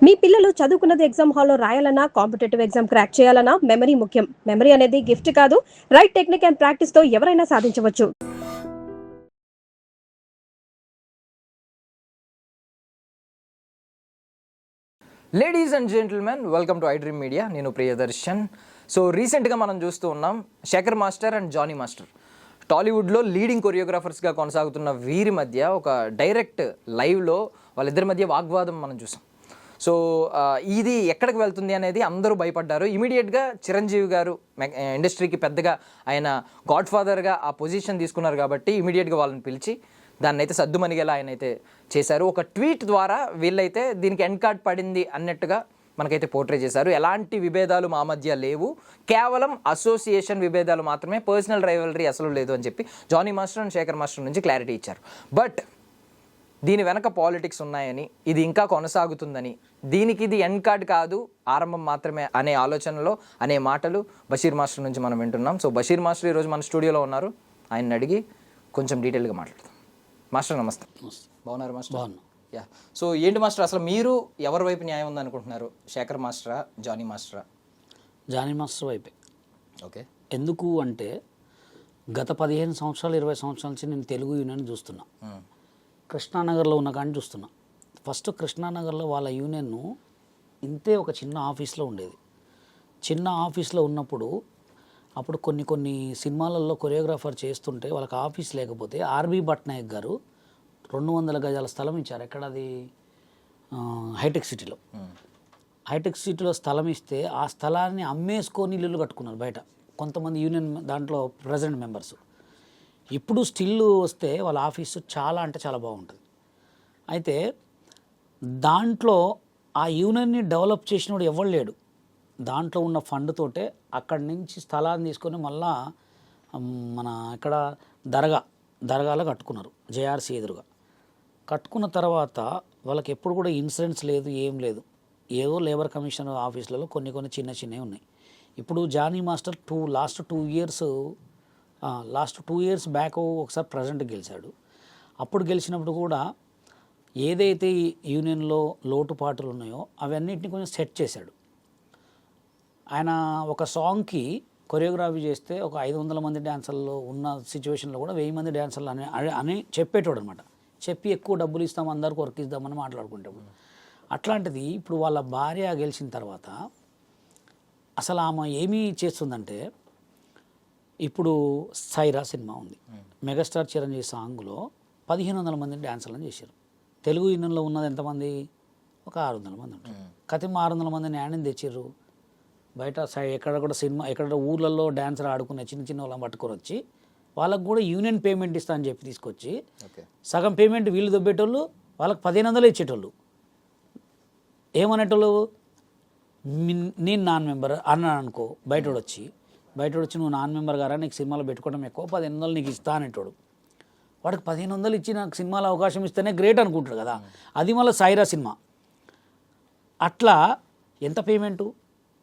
మీ పిల్లలు చదువుకున్నది ఎగ్జామ్ హాల్లో రాయాలన్నా కాంపిటేటివ్ ఎగ్జామ్ క్రాక్ చేయాలన్నా మెమరీ ముఖ్యం. మెమరీ అనేది గిఫ్ట్ కాదు, రైట్ టెక్నిక్ అండ్ ప్రాక్టీస్ తో ఎవరైనా సాధించవచ్చు. Ladies and gentlemen, welcome to iDream media. నేను ప్రియదర్శన్. సో రీసెంట్గా మనం చూస్తూ ఉన్నాం Shekhar master and Jani master టాలీవుడ్లో లీడింగ్ కొరియోగ్రాఫర్స్గా కొనసాగుతున్న వీరి మధ్య ఒక డైరెక్ట్ లైవ్లో వాళ్ళిద్దరి మధ్య వాగ్వాదం మనం చూసాం. సో ఇది ఎక్కడికి వెళ్తుంది అనేది అందరూ భయపడ్డారు. ఇమీడియట్గా చిరంజీవి గారు ఇండస్ట్రీకి పెద్దగా ఆయన గాడ్ ఫాదర్గా ఆ పొజిషన్ తీసుకున్నారు కాబట్టి ఇమీడియట్గా వాళ్ళని పిలిచి దాన్ని అయితే సద్దుమణిగేలా ఆయన అయితే చేశారు. ఒక ట్వీట్ ద్వారా వీళ్ళైతే దీనికి ఎండ్ కార్డ్ పడింది అన్నట్టుగా మనకైతే పోర్ట్రే చేశారు. ఎలాంటి విభేదాలు మా మధ్య లేవు, కేవలం అసోసియేషన్ విభేదాలు మాత్రమే, పర్సనల్ రైవలరీ అసలు లేదు అని చెప్పి Jani master and Shekhar master నుంచి క్లారిటీ ఇచ్చారు. బట్ దీని వెనక పాలిటిక్స్ ఉన్నాయని, ఇది ఇంకా కొనసాగుతుందని, దీనికి ఇది ఎండ్ కార్డ్ కాదు, ఆరంభం మాత్రమే అనే ఆలోచనలో అనే మాటలు బషీర్ మాస్టర్ నుంచి మనం వింటున్నాం. సో బషీర్ మాస్టర్ ఈరోజు మన స్టూడియోలో ఉన్నారు. ఆయన్ని అడిగి కొంచెం డీటెయిల్గా మాట్లాడతాం. మాస్టర్ నమస్తే. బాగున్నారు మాస్టర్? బాగున్నా. యా. సో ఏంటి మాస్టర్, అసలు మీరు ఎవరి వైపు న్యాయం ఉందనుకుంటున్నారు? శేఖర్ మాస్టరా, జానీ మాస్టరా? జానీ మాస్టర్ వైపే. ఓకే. ఎందుకు అంటే గత 15 సంవత్సరాలు 20 సంవత్సరాల నుంచి నేను తెలుగు యూనియన్ చూస్తున్నా. కృష్ణానగర్లో ఉన్న కానీ చూస్తున్నా. ఫస్ట్ కృష్ణానగర్లో వాళ్ళ యూనియన్ ఇంతే ఒక చిన్న ఆఫీస్లో ఉండేది. చిన్న ఆఫీస్లో ఉన్నప్పుడు అప్పుడు కొన్ని సినిమాలలో కొరియోగ్రాఫర్ చేస్తుంటే వాళ్ళకి ఆఫీస్ లేకపోతే ఆర్బీ భట్నాయక్ గారు 200 గజాల స్థలం ఇచ్చారు. ఎక్కడ అది? హైటెక్ సిటీలో. హైటెక్ సిటీలో స్థలం ఇస్తే ఆ స్థలాన్ని అమ్మేసుకొని ఇల్లు కట్టుకున్నారు బయట కొంతమంది యూనియన్ దాంట్లో ప్రెసిడెంట్ మెంబర్స్. ఇప్పుడు స్టిల్ వస్తే వాళ్ళ ఆఫీసు చాలా అంటే చాలా బాగుంటుంది. అయితే దాంట్లో ఆ యూనియన్ని డెవలప్ చేసినోడు ఎవరు లేడు. దాంట్లో ఉన్న ఫండ్ తోటే అక్కడి నుంచి స్థలాన్ని తీసుకొని మళ్ళా మన ఇక్కడ దర్గాలో కట్టుకున్నారు, జేఆర్సీ ఎదురుగా కట్టుకున్న తర్వాత వాళ్ళకి ఎప్పుడు కూడా ఇన్సూరెన్స్ లేదు, ఏం లేదు. ఏదో లేబర్ కమిషన్ ఆఫీసులలో కొన్ని చిన్నవి ఉన్నాయి. ఇప్పుడు Jani master last two years back ఒకసారి ప్రెసిడెంట్ గెలిచాడు. అప్పుడు గెలిచినప్పుడు కూడా ఏదైతే యూనియన్లో లోటుపాటులు ఉన్నాయో అవన్నిటిని కొంచెం సెట్ చేశాడు. ఆయన ఒక సాంగ్కి కొరియోగ్రఫీ చేస్తే ఒక 500 మంది డ్యాన్సర్లు ఉన్న సిచ్యువేషన్లో కూడా 1000 మంది డ్యాన్సర్లు అని చెప్పేటోడు అనమాట. చెప్పి ఎక్కువ డబ్బులు ఇస్తాం, అందరికి వర్క్ ఇద్దామని మాట్లాడుకుంటాము. అట్లాంటిది ఇప్పుడు వాళ్ళ భార్య గెలిచిన తర్వాత అసలు ఆమె ఏమీ చేస్తుందంటే, ఇప్పుడు సైరా సినిమా ఉంది, మెగాస్టార్ చిరంజీవి సాంగ్లో 1500 మంది డ్యాన్సర్లను చేశారు. తెలుగు యూనియన్లో ఉన్నది ఎంతమంది? ఒక 600 మంది ఉంటారు. కతిమ 600 మందిని యాడిని తెచ్చిర్రు బయట ఎక్కడ కూడా సినిమా ఎక్కడ ఊర్లలో డ్యాన్సర్ ఆడుకునే చిన్న వాళ్ళని పట్టుకొని వచ్చి వాళ్ళకు కూడా యూనియన్ పేమెంట్ ఇస్తా అని చెప్పి తీసుకొచ్చి సగం పేమెంట్ వీళ్ళు దొబ్బేటోళ్ళు, వాళ్ళకి 1500 ఇచ్చేటోళ్ళు. ఏమనేటోళ్ళు, నేను నాన్ మెంబర్ అన్నాను అనుకో, బయటోడు వచ్చి నువ్వు నాన్ మెంబర్ గారా, నీకు సినిమాలో పెట్టుకోవడం ఎక్కువ, 1500 నీకు ఇస్తా అనేటోడు. వాడికి 1500 ఇచ్చి నాకు సినిమాలో అవకాశం ఇస్తేనే గ్రేట్ అనుకుంటాడు కదా. అది మళ్ళీ సైరా సినిమా. అట్లా ఎంత పేమెంటు?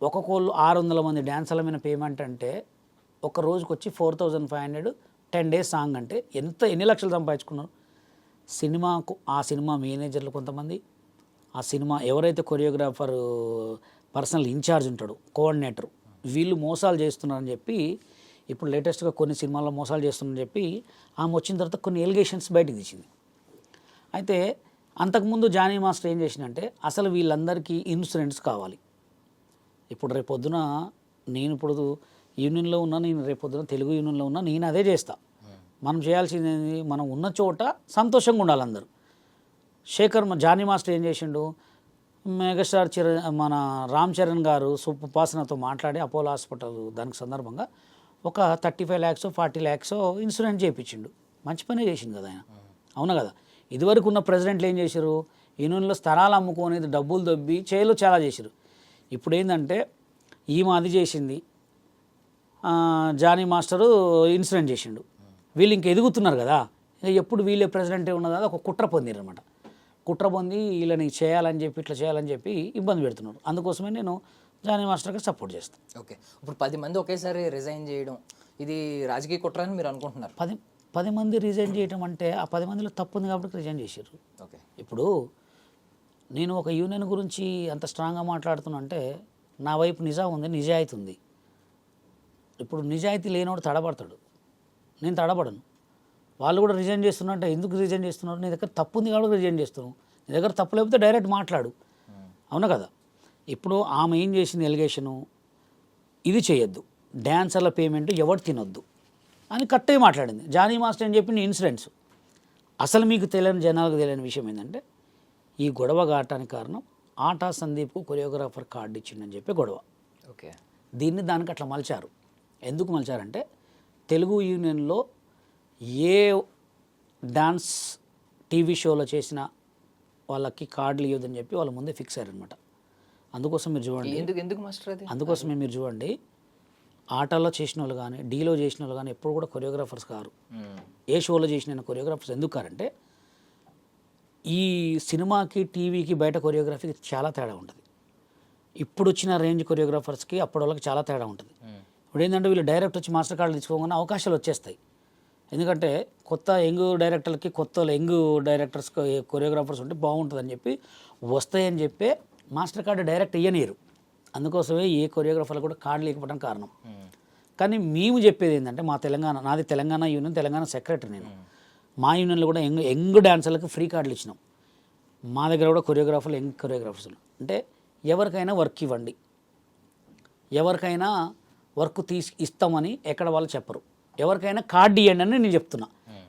ఒక్కొక్కళ్ళు 600 మంది డ్యాన్సర్ల మీద పేమెంట్ అంటే ఒక రోజుకి వచ్చి 4500, 10 days సాంగ్ అంటే ఎన్ని లక్షలు సంపాదించుకున్నారు. సినిమాకు ఆ సినిమా మేనేజర్లు కొంతమంది, ఆ సినిమా ఎవరైతే కొరియోగ్రాఫర్ పర్సనల్ ఇన్ఛార్జ్ ఉంటాడు, కోఆర్డినేటర్, వీళ్ళు మోసాలు చేస్తున్నారని చెప్పి ఇప్పుడు లేటెస్ట్గా కొన్ని సినిమాల్లో మోసాలు చేస్తున్నారని చెప్పి ఆమె వచ్చిన తర్వాత కొన్ని ఎలిగేషన్స్ బయటకు తీసింది. అయితే అంతకుముందు జానీ మాస్టర్ ఏం చేసిందంటే, అసలు వీళ్ళందరికీ ఇన్సూరెన్స్ కావాలి. ఇప్పుడు రేపొద్దున నేను ఇప్పుడు యూనియన్లో ఉన్నా, నేను రేపొద్దున తెలుగు యూనియన్లో ఉన్నా, నేను అదే చేస్తా. మనం చేయాల్సింది మనం ఉన్న చోట సంతోషంగా ఉండాలి అందరూ. జానీ మాస్టర్ ఏం చేసిండు, మెగాస్టార్ మన రామ్ చరణ్ గారు సుప్పాసనతో మాట్లాడి అపోలో హాస్పిటల్ దానికి సందర్భంగా ఒక 35 lakhs 40 lakhs ఇన్సూరెన్స్ చేయించిండు. మంచి పనే చేసిండు కదా ఆయన, అవునా కదా. ఇదివరకు ఉన్న ప్రెసిడెంట్లు ఏం చేశారు, యూనియన్లో స్థలాలు అమ్ముకునేది డబ్బులు దొబ్బి చేయలో చాలా చేశారు. ఇప్పుడు ఏంటంటే ఈమె అది చేసింది, జానీ మాస్టరు ఇన్సూరెన్స్ చేసిండు. వీళ్ళు ఇంక ఎదుగుతున్నారు కదా, ఎప్పుడు వీళ్ళే ప్రెసిడెంటే ఉన్నదా, ఒక కుట్ర పొందిరు అనమాట. కుట్ర పొంది వీళ్ళని చేయాలని చెప్పి ఇట్లా చేయాలని చెప్పి ఇబ్బంది పెడుతున్నారు. అందుకోసమే నేను జానీ మాస్టర్కి సపోర్ట్ చేస్తాను. ఓకే. ఇప్పుడు 10 మంది ఒకేసారి రిజైన్ చేయడం ఇది రాజకీయ కుట్ర అని మీరు అనుకుంటున్నారు? 10 మంది రిజైన్ చేయడం అంటే ఆ 10 మందిలో తప్పు ఉంది కాబట్టి రిజైన్ చేశారు. ఓకే. ఇప్పుడు నేను ఒక యూనియన్ గురించి అంత స్ట్రాంగ్గా మాట్లాడుతున్నా అంటే నా వైపు నిజం ఉంది, నిజాయితీ ఉంది. ఇప్పుడు నిజాయితీ లేనివాడు తడబడతాడు, నేను తడబడను. వాళ్ళు కూడా రిజైన్ చేస్తున్నట్టే, ఎందుకు రిజైన్ చేస్తున్నారు? నీ దగ్గర తప్పు ఉంది కాబట్టి రిజైన్ చేస్తున్నావు. నీ దగ్గర తప్పు లేకపోతే డైరెక్ట్ మాట్లాడు, అవునా కదా? ఇప్పుడు ఆమె ఏం చేసింది ఎలిగేషను, ఇది చేయొద్దు, డ్యాన్సర్ల పేమెంట్ ఎవరు తినొద్దు అని కరెక్ట్గా మాట్లాడింది. జానీ మాస్టర్ అని చెప్పిన ఇన్సిడెంట్స్. అసలు మీకు తెలియని జనాలకు తెలియని విషయం ఏంటంటే ఈ గొడవ కావటానికి కారణం ఆటా సందీప్ కొరియోగ్రాఫర్ కార్డు ఇచ్చిండని చెప్పి గొడవ. ఓకే, దీన్ని దానికి అట్లా మలిచారు. ఎందుకు మలిచారంటే తెలుగు యూనియన్లో ఏ డాన్స్ టీవీ షోలో చేసిన వాళ్ళకి కార్డులు ఇవ్వదని చెప్పి వాళ్ళ ముందే ఫిక్స్ అయ్యారనమాట. అందుకోసం మీరు చూడండి, ఎందుకు మాస్టర్ అది? అందుకోసమే మీరు చూడండి, ఆటలో చేసిన వాళ్ళు కానీ డీలో చేసిన వాళ్ళు కానీ ఎప్పుడు కూడా కొరియోగ్రాఫర్స్ కారు. ఏ షోలో చేసిన కొరియోగ్రాఫర్స్ ఎందుకు కారంటే ఈ సినిమాకి టీవీకి బయట కొరియోగ్రఫీకి చాలా తేడా ఉంటుంది. ఇప్పుడు వచ్చిన రేంజ్ కొరియోగ్రాఫర్స్కి అప్పటి వాళ్ళకి చాలా తేడా ఉంటుంది. ఇప్పుడు ఏంటంటే వీళ్ళు డైరెక్ట్ వచ్చి మాస్టర్ కార్డులు తీసుకోగానే అవకాశాలు వచ్చేస్తాయి. ఎందుకంటే కొత్త యంగ్ డైరెక్టర్లకి కొత్త యంగ్ డైరెక్టర్స్ కొరియోగ్రాఫర్స్ ఉంటే బాగుంటుందని చెప్పి వస్తాయని చెప్పి మాస్టర్ కార్డు డైరెక్ట్ ఇయ్యనీరు. అందుకోసమే ఏ కొరియోగ్రాఫర్లు కూడా కార్డు లేకపోవడం కారణం. కానీ మేము చెప్పేది ఏంటంటే మా నాది తెలంగాణ యూనియన్, తెలంగాణ సెక్రటరీ నేను. మా యూనియన్లో కూడా యంగ్ డాన్సర్లకు ఫ్రీ కార్డులు ఇచ్చినాం. మా దగ్గర కూడా కొరియోగ్రాఫర్లు యంగ్ కొరియోగ్రాఫర్స్ అంటే ఎవరికైనా వర్క్ ఇవ్వండి, ఎవరికైనా వర్క్ ఇస్తామని ఎక్కడ వాళ్ళు చెప్పరు. ఎవరికైనా కార్డు ఇవ్వండి అని నేను చెప్తున్నా.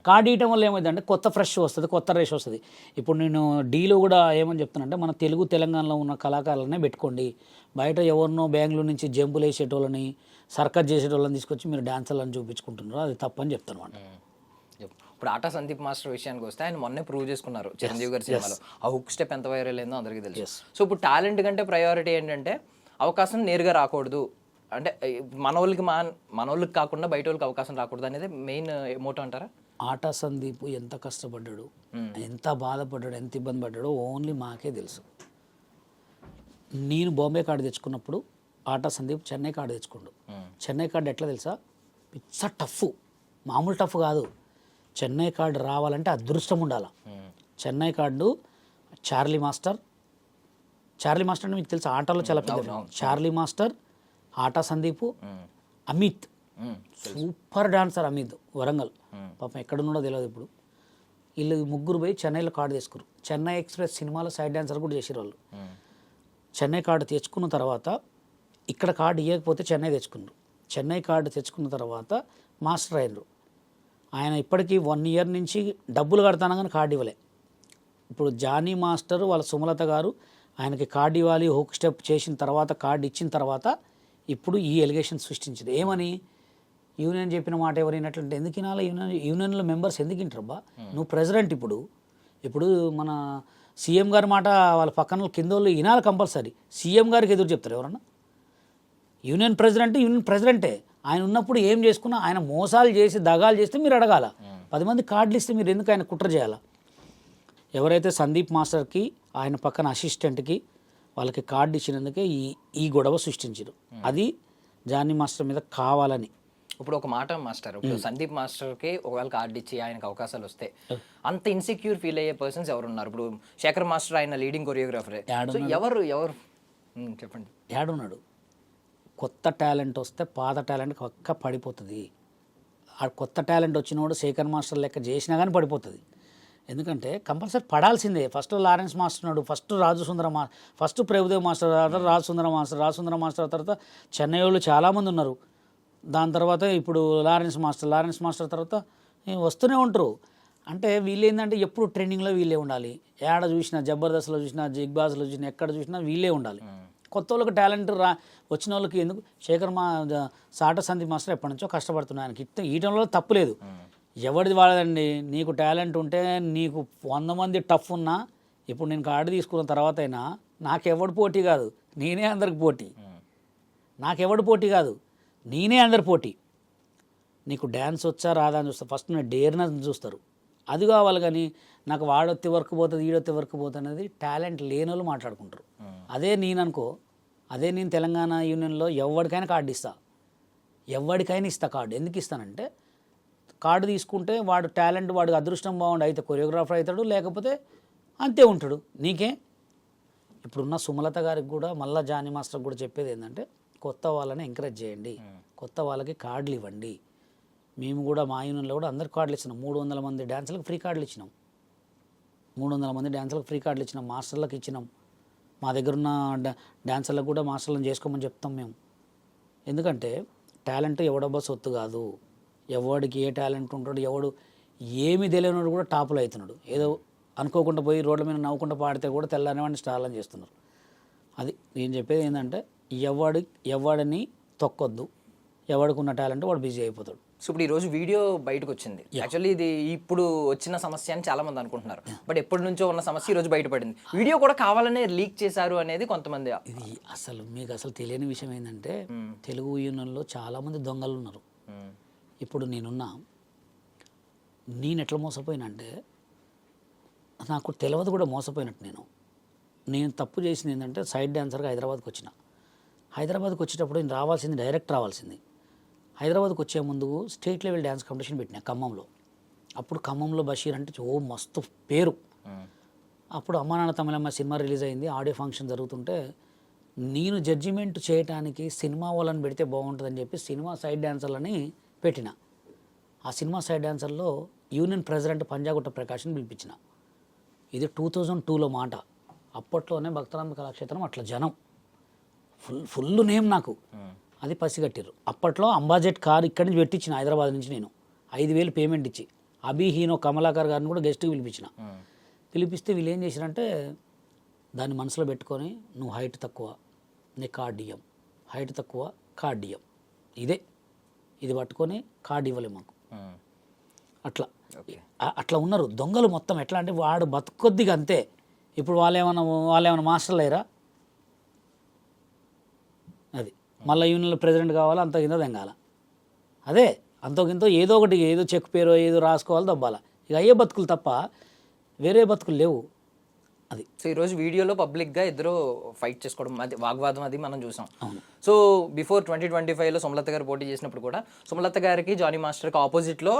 కార్డు ఇవ్వడం వల్ల ఏమైందంటే కొత్త ఫ్రెష్ వస్తుంది, కొత్త రేష్ వస్తుంది. ఇప్పుడు నేను డీలో కూడా ఏమని చెప్తున్నానంటే మన తెలంగాణలో ఉన్న కళాకారులనే పెట్టుకోండి, బయట ఎవరినో బెంగళూరు నుంచి జంపులు వేసేటోళ్ళని సర్కస్ చేసేటోళ్ళని తీసుకొచ్చి మీరు డాన్సర్లను చూపించుకుంటున్నారు, అది తప్పని చెప్తాను అన్నమాట. ఇప్పుడు ఆటా సందీప్ మాస్టర్ విషయానికి వస్తే ఆయన మొన్నే ప్రూవ్ చేసుకున్నారు చిరంజీవి గారి సినిమాలో. ఆ హుక్ స్టెప్ ఎంత వైరల్ అయిందో అందరికీ తెలుసు. సో ఇప్పుడు టాలెంట్ కంటే ప్రయారిటీ ఏంటంటే అవకాశం నేరుగా రాకూడదు, అంటే మనోళ్ళకి కాకుండా బయట వాళ్ళకి అవకాశం రాకూడదు అనేది మెయిన్ మోటో అంటారా? ఆటా సందీప్ ఎంత కష్టపడ్డాడు, ఎంత బాధపడ్డాడు, ఎంత ఇబ్బంది పడ్డాడో ఓన్లీ మాకే తెలుసు. నేను బాంబే కార్డు తెచ్చుకున్నప్పుడు ఆటా సందీప్ చెన్నై కార్డు తెచ్చుకోండు. చెన్నై కార్డు ఎట్లా తెలుసా, పిచ్చ టఫ్, మామూలు టఫ్ కాదు. చెన్నై కార్డు రావాలంటే అదృష్టం ఉండాలి. చెన్నై కార్డు చార్లీ మాస్టర్ అంటే మీకు తెలుసు ఆటలో చాలా పెద్ద. చార్లీ మాస్టర్, ఆటా సందీప్, అమిత్, సూపర్ డాన్సర్ అమిత్, వరంగల్, పాపం ఎక్కడున్నాడో తెలియదు ఇప్పుడు. వీళ్ళు ముగ్గురు పోయి చెన్నైలో కార్డు తీసుకురు. చెన్నై ఎక్స్ప్రెస్ సినిమాలో సైడ్ డాన్సర్ కూడా చేసారు వాళ్ళు. చెన్నై కార్డు తెచ్చుకున్న తర్వాత ఇక్కడ కార్డు ఇవ్వకపోతే చెన్నై తెచ్చుకున్నారు. చెన్నై కార్డు తెచ్చుకున్న తర్వాత మాస్టర్ అయినరు. ఆయన ఇప్పటికీ 1 year నుంచి డబ్బులు కడతాను కానీ కార్డు ఇవ్వలే. ఇప్పుడు జానీ మాస్టర్ వాళ్ళ సుమలత గారు ఆయనకి కార్డు ఇవ్వాలి, హుక్ స్టెప్ చేసిన తర్వాత కార్డు ఇచ్చిన తర్వాత ఇప్పుడు ఈ ఎలిగేషన్ సృష్టించింది. ఏమని యూనియన్ చెప్పిన మాట ఎవరు వినట్లంటే ఎందుకు వినాలి? యూనియన్లో మెంబర్స్ ఎందుకు వింటారబ్బా? నువ్వు ప్రెసిడెంట్. ఇప్పుడు మన సీఎం గారి మాట వాళ్ళ పక్కన కింద వాళ్ళు వినాలి కంపల్సరీ. సీఎం గారికి ఎదురు చెప్తారు ఎవరన్నా? యూనియన్ ప్రెసిడెంటే. ఆయన ఉన్నప్పుడు ఏం చేసుకున్నా ఆయన మోసాలు చేసి దగాలు చేస్తే మీరు అడగాల. 10 మంది కార్డులు ఇస్తే మీరు ఎందుకు ఆయన కుట్ర చేయాలా? ఎవరైతే సందీప్ మాస్టర్కి ఆయన పక్కన అసిస్టెంట్కి వాళ్ళకి కార్డు ఇచ్చినందుకే ఈ గొడవ సృష్టించారు. అది జానీ మాస్టర్ మీద కావాలని. ఇప్పుడు ఒక మాట మాస్టర్, ఇప్పుడు సందీప్ మాస్టర్కి ఒకవేళ కార్డు ఇచ్చి ఆయనకు అవకాశాలు వస్తే అంత ఇన్సెక్యూర్ ఫీల్ అయ్యే పర్సన్స్ ఎవరు ఉన్నారు? ఇప్పుడు శేఖర్ మాస్టర్ ఆయన లీడింగ్ కొరియోగ్రాఫరే. ఎవరు చెప్పండి. ఏడున్నాడు? కొత్త టాలెంట్ వస్తే పాత టాలెంట్ పక్క పడిపోతుంది. ఆ కొత్త టాలెంట్ వచ్చినోడు శేఖర్ మాస్టర్ లెక్క చేసినా కానీ పడిపోతుంది. ఎందుకంటే కంపల్సరీ పడాల్సిందే. ఫస్ట్ లారెన్స్ మాస్టర్ ఉన్నాడు, ఫస్ట్ ప్రభుదేవ్ మాస్టర్, తర్వాత రాజసుందర మాస్టర్ తర్వాత చెన్నై వాళ్ళు చాలామంది ఉన్నారు. దాని తర్వాత ఇప్పుడు లారెన్స్ మాస్టర్ తర్వాత వస్తూనే ఉంటారు. అంటే వీళ్ళు ఏంటంటే ఎప్పుడు ట్రెండింగ్లో వీళ్ళే ఉండాలి. ఏడ చూసినా, జబర్దస్త్లో చూసినా, బిగ్ బాస్లో చూసినా, ఎక్కడ చూసినా వీళ్ళే ఉండాలి. కొత్త వాళ్ళకి టాలెంట్ వచ్చిన వాళ్ళకి ఎందుకు? ఆటా సందీప్ మాస్టర్ ఎప్పటి నుంచో కష్టపడుతున్నాయి. ఆయనకి ఈటంలో తప్పు లేదు, ఎవరిది వాడదండి. నీకు టాలెంట్ ఉంటే నీకు 100 మంది టఫ్ ఉన్నా ఇప్పుడు నేను కార్డు తీసుకున్న తర్వాత అయినా నాకెవడు పోటీ కాదు, నేనే అందరికి పోటీ. నాకెవడు పోటీ కాదు, నేనే అందరి పోటీ. నీకు డ్యాన్స్ వచ్చా రాదా అని చూస్తారు. ఫస్ట్ నేను డేర్నెస్ చూస్తారు, అది కావాలి. కానీ నాకు వాడొత్తి వర్క్ పోతుంది, ఈడొత్తి వర్క్ పోతుంది అనేది టాలెంట్ లేని వాళ్ళు మాట్లాడుకుంటారు. అదే నేను తెలంగాణ యూనియన్లో ఎవరికైనా కార్డు ఇస్తా కార్డు. ఎందుకు ఇస్తానంటే కార్డు తీసుకుంటే వాడు టాలెంట్, వాడు అదృష్టం బాగుండు అయితే కొరియోగ్రాఫర్ అవుతాడు, లేకపోతే అంతే ఉంటాడు. నీకే ఇప్పుడున్న సుమలత గారికి కూడా మళ్ళా జానీ మాస్టర్ కూడా చెప్పేది ఏంటంటే కొత్త వాళ్ళని ఎంకరేజ్ చేయండి, కొత్త వాళ్ళకి కార్డులు ఇవ్వండి. మేము కూడా మా యూనియన్లో కూడా అందరికి కార్డులు ఇచ్చినాం. 300 మంది డ్యాన్సులకు ఫ్రీ కార్డులు ఇచ్చినాం. 300 మంది డ్యాన్సులకు ఫ్రీ కార్డులు ఇచ్చినాం, మాస్టర్లకు ఇచ్చినాం. మా దగ్గర ఉన్న డాన్సర్లకు కూడా మాస్టర్లను చేసుకోమని చెప్తాం మేము. ఎందుకంటే టాలెంట్ ఎవడబ్బా సొత్తు కాదు. ఎవడికి ఏ టాలెంట్ ఉంటాడు, ఎవడు ఏమి తెలియనివాడు కూడా టాపులో అవుతున్నాడు. ఏదో అనుకోకుండా పోయి రోడ్ల మీద నవ్వుకుంటూ పాడితే కూడా తెల్లనివాడిని స్టార్లను చేస్తున్నారు. అది నేను చెప్పేది ఏంటంటే ఎవడిని తొక్కొద్దు, ఎవడికి ఉన్న టాలెంట్ వాడు బిజీ అయిపోతాడు. సో ఇప్పుడు ఈరోజు వీడియో బయటకు వచ్చింది. యాక్చువల్లీ ఇది ఇప్పుడు వచ్చిన సమస్య అని చాలా మంది అనుకుంటున్నారు, బట్ ఎప్పటి నుంచో ఉన్న సమస్య ఈరోజు బయటపడింది. వీడియో కూడా కావాలనే లీక్ చేశారు అనేది కొంతమంది. ఇది మీకు అసలు తెలియని విషయం ఏంటంటే తెలుగు యూనియన్లో చాలామంది దొంగలు ఉన్నారు. ఇప్పుడు నేను ఎట్లా మోసపోయినంటే నాకు తెలియదు కూడా మోసపోయినట్టు. నేను తప్పు చేసింది ఏంటంటే సైడ్ డాన్సర్గా హైదరాబాద్కి వచ్చిన. హైదరాబాద్కి వచ్చేటప్పుడు నేను రావాల్సింది డైరెక్ట్ రావాల్సింది. హైదరాబాద్కి వచ్చే ముందు స్టేట్ లెవెల్ డ్యాన్స్ కాంపిటీషన్ పెట్టినా ఖమ్మంలో. అప్పుడు ఖమ్మంలో బషీర్ అంటే మస్తు పేరు. అప్పుడు అమ్మా నాన్న తమిళమ్మ సినిమా రిలీజ్ అయింది, ఆడియో ఫంక్షన్ జరుగుతుంటే నేను జడ్జిమెంట్ చేయడానికి సినిమా వాళ్ళని పెడితే బాగుంటుందని చెప్పి సినిమా సైడ్ డాన్సర్లని పెట్టిన. ఆ సినిమా సైడ్ డాన్సర్లో యూనియన్ ప్రెసిడెంట్ పంజాగుట్ట ప్రకాష్ని పిలిపించిన. ఇది 2002లో మాట. అప్పట్లోనే భక్తరామ కళాక్షేత్రం అట్లా జనం ఫుల్ నేమ్ నాకు. అది పసిగట్టిర్రు. అప్పట్లో అంబాజెట్ కార్ ఇక్కడి నుంచి పెట్టించిన హైదరాబాద్ నుంచి నేను 5,000 పేమెంట్ ఇచ్చి అభి హీనో కమలాకర్ గారిని కూడా గెస్ట్కి పిలిపిస్తే వీళ్ళు ఏం చేశారంటే దాన్ని మనసులో పెట్టుకొని నువ్వు హైట్ తక్కువ నీ కార్డు ఇయ్యం, హైట్ తక్కువ కార్డు ఇయ్యం, ఇది పట్టుకొని కార్డు ఇవ్వలేము మాకు. అట్లా ఉన్నారు దొంగలు మొత్తం. ఎట్లా అంటే వాడు బతుకొద్దిగా అంతే. ఇప్పుడు వాళ్ళేమన్నా మాస్టర్లు అయ్యారా? అది మళ్ళీ యూనియన్లో ప్రెసిడెంట్ కావాలా, అంత కింద తెంగాల. అదే అంతకింతో ఏదో ఒకటి, ఏదో చెక్ పేరో ఏదో రాసుకోవాలి, దబ్బాలా. ఇక అయ్యే బతుకులు తప్ప వేరే బతుకులు లేవు. అది సో ఈరోజు వీడియోలో పబ్లిక్గా ఇద్దరు ఫైట్ చేసుకోవడం, అది వాగ్వాదం అది మనం చూసాం. సో బిఫోర్ 2025లో సుమలత గారు పోటీ చేసినప్పుడు కూడా సుమలత గారికి జానీ మాస్టర్కి ఆపోజిట్లో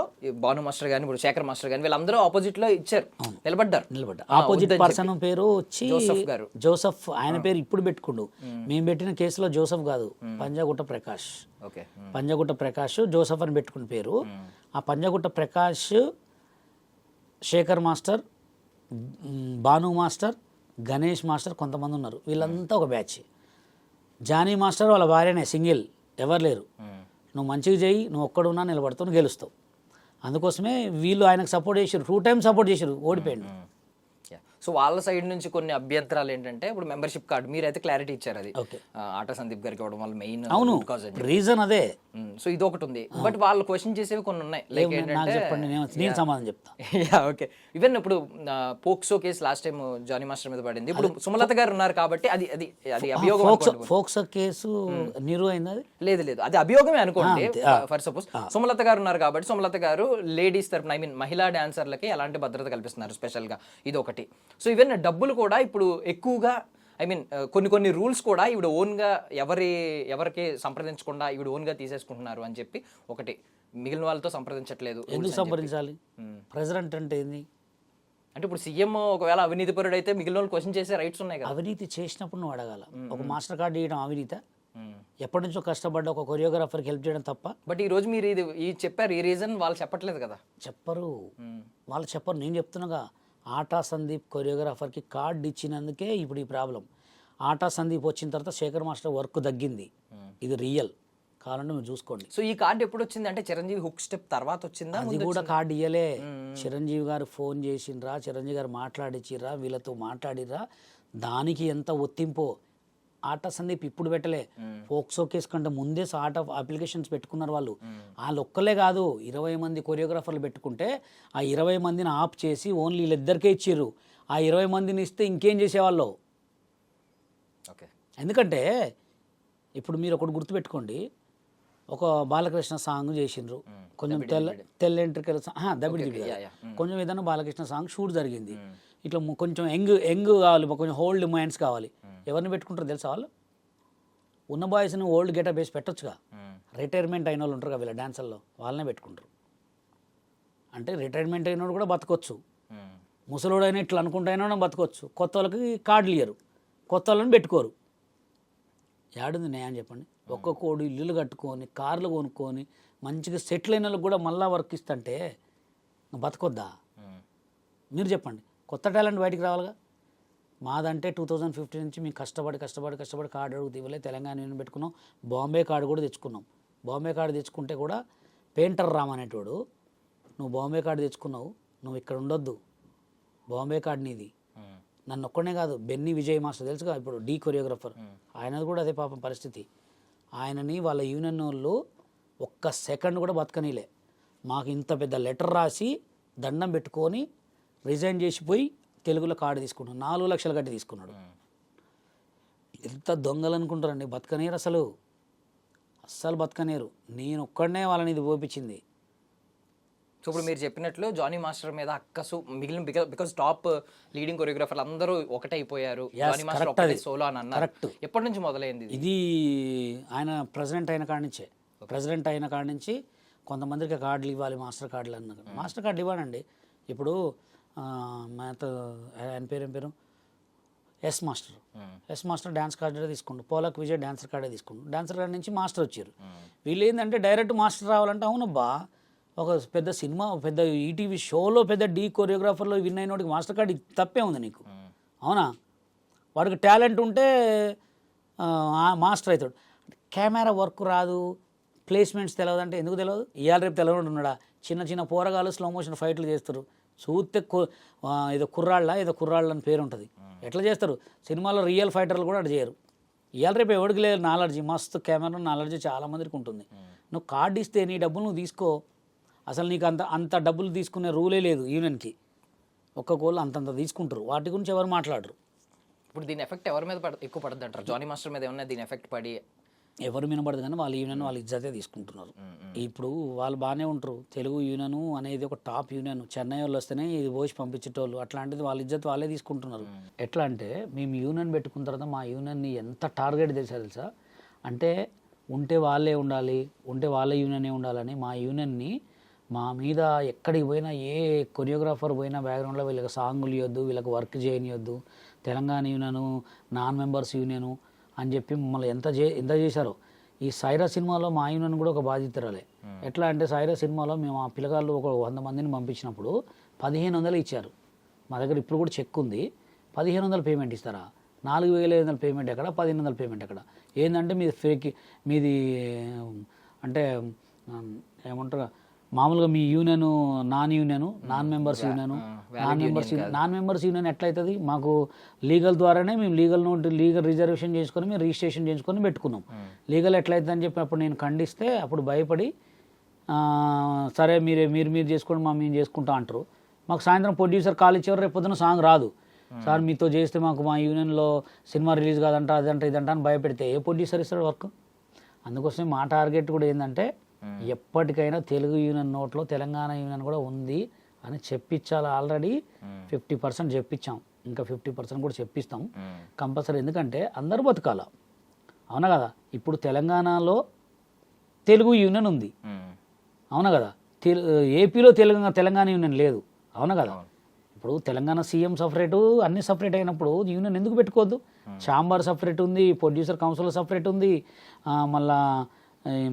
భాను మాస్టర్ కానీ ఇప్పుడు శేఖర్ మాస్టర్ కానీ వీళ్ళందరూ ఆపోజిట్లో ఇచ్చారు, నిలబడ్డారు. ఆపోజిట్ పర్సన్ పేరు వచ్చి జోసఫ్ గారు. జోసఫ్ ఆయన పేరు ఇప్పుడు పెట్టుకుండు. మేము పెట్టిన కేసులో జోసఫ్ కాదు, పంజాగుట్ట ప్రకాష్. ఓకే, పంజాగుట్ట ప్రకాష్ జోసఫ్ అని పెట్టుకున్న పేరు. ఆ Panjagutta Prakash, Shekhar master, Bhanu master, Ganesh master కొంతమంది ఉన్నారు. వీళ్ళంతా ఒక బ్యాచ్. జానీ మాస్టర్ వాళ్ళ భార్యనే, సింగిల్, ఎవరు లేరు. నువ్వు మంచిగా చేయి, నువ్వు ఒక్కడున్నా నిలబడుతూ గెలుస్తావు. అందుకోసమే వీళ్ళు ఆయనకు సపోర్ట్ చేశారు. 2 times సపోర్ట్ చేశారు, ఓడిపోయాడు. సో వాళ్ళ సైడ్ నుంచి కొన్ని అభ్యంతరాలు ఏంటంటే ఇప్పుడు మెంబర్షిప్ కార్డు మీరైతే క్లారిటీ ఇచ్చారు, అది ఆటా సందీప్ గారికి ఇవ్వడం వల్ల మెయిన్ రీజన్ అదే. సో ఇది ఒకటి ఉంది, బట్ వాళ్ళు క్వశ్చన్ చేసేవి కొన్ని ఉన్నాయి. లైక్ ఏంటంటే నేను సమాధానం చెప్తా. ఓకే, ఈవెన్ ఇప్పుడు POCSO case last time Jani master మీద పడింది. ఇప్పుడు సుమలత గారు ఉన్నారు కాబట్టి అది అది అది అభియోగం. పోక్సో కేసు నిరువైంది అది? లేదు, అది అభియోగమే అనుకోండి. ఫర్ సపోజ్ సుమలత గారు ఉన్నారు కాబట్టి సుమలత గారు లేడీస్ తరపున, ఐ మీన్ మహిళా డాన్సర్లకి ఎలాంటి భద్రత కల్పిస్తున్నారు స్పెషల్గా, ఇది ఒకటి. సో ఈవెన్ డబ్బులు కూడా ఇప్పుడు ఎక్కువగా, ఐ మీన్ కొన్ని రూల్స్ కూడా ఈవిడ ఓన్గా ఎవరికి సంప్రదించకుండా ఈవిడ ఓన్గా తీసేసుకుంటున్నారు అని చెప్పి ఒకటి, మిగిలిన వాళ్ళతో సంప్రదించట్లేదు. ఎందుకు సంప్రదించాలి? ప్రెసిడెంట్ అంటే ఏంది? అంటే ఇప్పుడు సీఎం ఒకవేళ అవినీతి పరుడు అయితే మిగిలిన వాళ్ళు క్వశ్చన్ చేసే రైట్స్ ఉన్నాయి కదా. అవినీతి చేసినప్పుడు నువ్వు అడగాల. ఒక మాస్టర్ కార్డు ఇవ్వడం అవినీత? ఎప్పటి నుంచో కష్టపడ్డ ఒక కొరియోగ్రాఫర్కి హెల్ప్ చేయడం తప్ప. బట్ ఈ రోజు మీరు ఇది చెప్పారు, ఈ రీజన్ వాళ్ళు చెప్పట్లేదు కదా. వాళ్ళు చెప్పరు, నేను చెప్తున్నాగా. ఆటా సందీప్ కొరియోగ్రాఫర్కి కార్డు ఇచ్చినందుకే ఇప్పుడు ఈ ప్రాబ్లం. ఆటా సందీప్ వచ్చిన తర్వాత శేఖర్ మాస్టర్ వర్క్ తగ్గింది. ఇది రియల్, కావాలంటే మీరు చూసుకోండి. సో ఈ కార్డు ఎప్పుడు వచ్చింది అంటే చిరంజీవి హుక్ స్టెప్ తర్వాత వచ్చిందా? అది కూడా కార్డు ఇయ్యలే. చిరంజీవి గారు ఫోన్ చేసిండ్రా, చిరంజీవి గారు మాట్లాడిచ్చిర్రా, వీళ్ళతో మాట్లాడిర్రా, దానికి ఎంత ఒత్తింపో. ఆటా సందీప్ ఇప్పుడు పెట్టలే, పోక్సో కేసు కంటే ముందే ఆటా అప్లికేషన్స్ పెట్టుకున్నారు వాళ్ళు. వాళ్ళు ఒక్కలే కాదు, 20 మంది కొరియోగ్రాఫర్లు పెట్టుకుంటే ఆ 20 మందిని ఆఫ్ చేసి ఓన్లీ వీళ్ళిద్దరికే ఇచ్చిర్రు. ఆ 20 మందిని ఇస్తే ఇంకేం చేసేవాళ్ళు? ఓకే, ఎందుకంటే ఇప్పుడు మీరు ఒకటి గుర్తుపెట్టుకోండి, ఒక బాలకృష్ణ సాంగ్ చేసిండ్రు, కొంచెం తెల్ల ఎంట్రికల దబిడి, కొంచెం ఏదైనా బాలకృష్ణ సాంగ్ షూట్ జరిగింది. ఇట్లా కొంచెం యంగ్ కావాలి, కొంచెం ఓల్డ్ మైండ్స్ కావాలి. ఎవరిని పెట్టుకుంటారు తెలుసా? వాళ్ళు ఉన్న బాయ్స్ని ఓల్డ్ గెటప్ వేసి పెట్టొచ్చుగా. రిటైర్మెంట్ అయిన వాళ్ళు ఉంటారు కదా వీళ్ళ డాన్సర్లో, వాళ్ళనే పెట్టుకుంటారు. అంటే రిటైర్మెంట్ అయినోడు కూడా బతకొచ్చు, ముసలోడైనా ఇట్లా అనుకుంటా అయినా బతకొచ్చు. కొత్త వాళ్ళకి కార్డులు ఇయ్యరు. కొత్త వాళ్ళని పెట్టుకోరు. ఏడుంది న్యాయం చెప్పండి? ఒక్కొక్కడు ఇల్లులు కట్టుకొని కార్లు కొనుక్కొని మంచిగా సెటిల్ అయిన వాళ్ళకి కూడా మళ్ళా వర్క్ ఇస్తుంటే బతకొద్దా? మీరు చెప్పండి. కొత్త టాలెంట్ బయటికి రావాలిగా. మాదంటే 2015 నుంచి మేము కష్టపడి కార్డు అడుగు ఇవ్వలే. తెలంగాణ యూనియన్ పెట్టుకున్నాం. బాంబే కార్డు కూడా తెచ్చుకున్నాం. బాంబే కార్డు తెచ్చుకుంటే కూడా పెయింటర్ రామనేటోడు, నువ్వు బాంబే కార్డు తెచ్చుకున్నావు, నువ్వు ఇక్కడ ఉండొద్దు, బాంబే కార్డు నీది. నన్ను ఒక్కడే కాదు, బెన్నీ విజయ్ మాస్టర్ తెలుసుగా, ఇప్పుడు డీ కొరియోగ్రాఫర్, ఆయనది కూడా అదే పాపం పరిస్థితి. ఆయనని వాళ్ళ యూనియన్ వాళ్ళు ఒక్క సెకండ్ కూడా బతకనీలే. మాకు ఇంత పెద్ద లెటర్ రాసి దండం పెట్టుకొని రిజైన్ చేసిపోయి తెలుగులో కార్డు తీసుకున్నాడు. 4 లక్షలు కట్టి తీసుకున్నాడు. ఎంత దొంగలు అనుకుంటారండి? బతకనేరు, అస్సలు బతకనేరు. నేను ఒక్కడనే వాళ్ళని ఇది పోపించింది. సో ఇప్పుడు మీరు చెప్పినట్లు జానీ మాస్టర్ మీద అక్కసు మిగిలిన బికాస్ టాప్ లీడింగ్ కొరియోగ్రాఫర్లు అందరూ ఒకటే అయిపోయారు, జానీ మాస్టర్ ఒకటే సోలో అని అన్నారు. ఎప్పటి నుంచి మొదలైంది ఇది? ఆయన ప్రెసిడెంట్ అయిన కాడి నుంచి కొంతమందికి కార్డులు ఇవ్వాలి, మాస్టర్ కార్డులు అన్నారు. మాస్టర్ కార్డులు ఇవ్వనండి. ఇప్పుడు ఆయన పేరు ఎస్ మాస్టర్ డ్యాన్స్ కార్డే తీసుకుంటు, పోలక్ విజయ్ డాన్సర్ కార్డే తీసుకుంటు. డాన్సర్ కార్డు నుంచి మాస్టర్ వచ్చారు. వీళ్ళు ఏంటంటే డైరెక్ట్ మాస్టర్ రావాలంటే అవునబ్బా, ఒక పెద్ద సినిమా, పెద్ద ఈటీవీ షోలో పెద్ద డీ కొరియోగ్రాఫర్లో విన్ అయినోడికి మాస్టర్ కార్డు తప్పే ఉంది నీకు? అవునా? వాడికి టాలెంట్ ఉంటే మాస్టర్ అవుతాడు. కెమెరా వర్క్ రాదు, ప్లేస్మెంట్స్ తెలియదు అంటే ఎందుకు తెలియదు? ఇవాళ రేపు తెలియదు ఉన్నాడా? చిన్న పోరగాళ్ళు స్లో మోషన్ ఫైట్లు చేస్తారు. చూస్తే ఏదో కుర్రాళ్ళ అని పేరు ఉంటుంది. ఎట్లా చేస్తారు? సినిమాలో రియల్ ఫైటర్లు కూడా అటు చేయరు. ఇవాళ రేపు ఎవరికి లేదు నాలెడ్జీ, మస్తు కెమెరా నాలెడ్జీ చాలా మందికి ఉంటుంది. నువ్వు కార్డు ఇస్తే నీ డబ్బులు నువ్వు తీసుకో. అసలు నీకు అంత డబ్బులు తీసుకునే రూలే లేదు యూనియన్కి. ఒక్కొక్కళ్ళు అంతంత తీసుకుంటారు. వాటి గురించి ఎవరు మాట్లాడరు. ఇప్పుడు దీని ఎఫెక్ట్ ఎవరి మీద ఎక్కువ పడుతుంది అంటారు? జానీ మాస్టర్ మీద ఏమన్నా దీని ఎఫెక్ట్ పడి? ఎవరు వినబడదు కానీ వాళ్ళ యూనియన్ వాళ్ళ ఇజ్జతే తీసుకుంటున్నారు. ఇప్పుడు వాళ్ళు బాగానే ఉంటారు. తెలుగు యూనియన్ అనేది ఒక టాప్ యూనియన్. చెన్నై వాళ్ళు వస్తేనే ఇది పోసి పంపించేటోళ్ళు. అట్లాంటిది వాళ్ళ ఇజ్జత్ వాళ్ళే తీసుకుంటున్నారు. ఎట్లా అంటే మేము యూనియన్ పెట్టుకున్న తర్వాత మా యూనియన్ని ఎంత టార్గెట్ తెలుసా? అంటే ఉంటే వాళ్ళే ఉండాలి, ఉంటే వాళ్ళ యూనియనే ఉండాలని మా యూనియన్ని మా మీద ఎక్కడికి పోయినా, ఏ కొరియోగ్రాఫర్ పోయినా బ్యాక్గ్రౌండ్లో వీళ్ళకి సాంగులు ఇవ్వద్దు, వీళ్ళకి వర్క్ చేయనియొద్దు, Telangana union non members union అని చెప్పి మమ్మల్ని ఎంత చేశారో. ఈ సైరా సినిమాలో మా యూనియన్ కూడా ఒక బాధ్యతరాలే. ఎట్లా అంటే సైరా సినిమాలో మేము ఆ పిల్లగాళ్ళు ఒక 100 మందిని పంపించినప్పుడు 1500 ఇచ్చారు. మా దగ్గర ఇప్పుడు కూడా చెక్ ఉంది. 1500 పేమెంట్ ఇస్తారా? 4500 పేమెంట్ ఎక్కడ, 1500 పేమెంట్ ఎక్కడ? ఏంటంటే మీది అంటే ఏమంటారు, మామూలుగా మీ యూనియన్ నాన్ మెంబర్స్ యూనియన్ ఎట్లయితుంది? మాకు లీగల్ ద్వారానే మేము లీగల్ రిజర్వేషన్ చేసుకొని మేము రిజిస్ట్రేషన్ చేసుకొని పెట్టుకున్నాం. లీగల్ ఎట్లయితుంది అని చెప్పి అప్పుడు నేను ఖండిస్తే అప్పుడు భయపడి సరే మీరు చేసుకోండి, మేము చేసుకుంటా అంటారు. మాకు సాయంత్రం ప్రొడ్యూసర్ కాల్ ఇచ్చేవారు, రేపు పొద్దున సాంగ్ రాదు సార్, మీతో చేస్తే మాకు మా యూనియన్లో సినిమా రిలీజ్ కాదంట, అదంట ఇదంట అని భయపెడితే ఏ ప్రొడ్యూసర్ ఇస్తాడు వర్క్? అందుకోసమే మా టార్గెట్ కూడా ఏంటంటే ఎప్పటికైనా తెలుగు యూనియన్ నోట్లో తెలంగాణ యూనియన్ కూడా ఉంది అని చెప్పించాలి. ఆల్రెడీ 50% చెప్పించాం, ఇంకా 50% కూడా చెప్పిస్తాం కంపల్సరీ. ఎందుకంటే అందరూ బతకాల, అవునా కదా? ఇప్పుడు తెలంగాణలో తెలుగు యూనియన్ ఉంది, అవునా కదా? ఏపీలో తెలంగాణ యూనియన్ లేదు, అవునా కదా? ఇప్పుడు తెలంగాణ సీఎం సపరేటు, అన్ని సపరేట్ అయినప్పుడు యూనియన్ ఎందుకు పెట్టుకోవద్దు? ఛాంబర్ సపరేట్ ఉంది, ప్రొడ్యూసర్ కౌన్సిల్ సపరేట్ ఉంది, మళ్ళా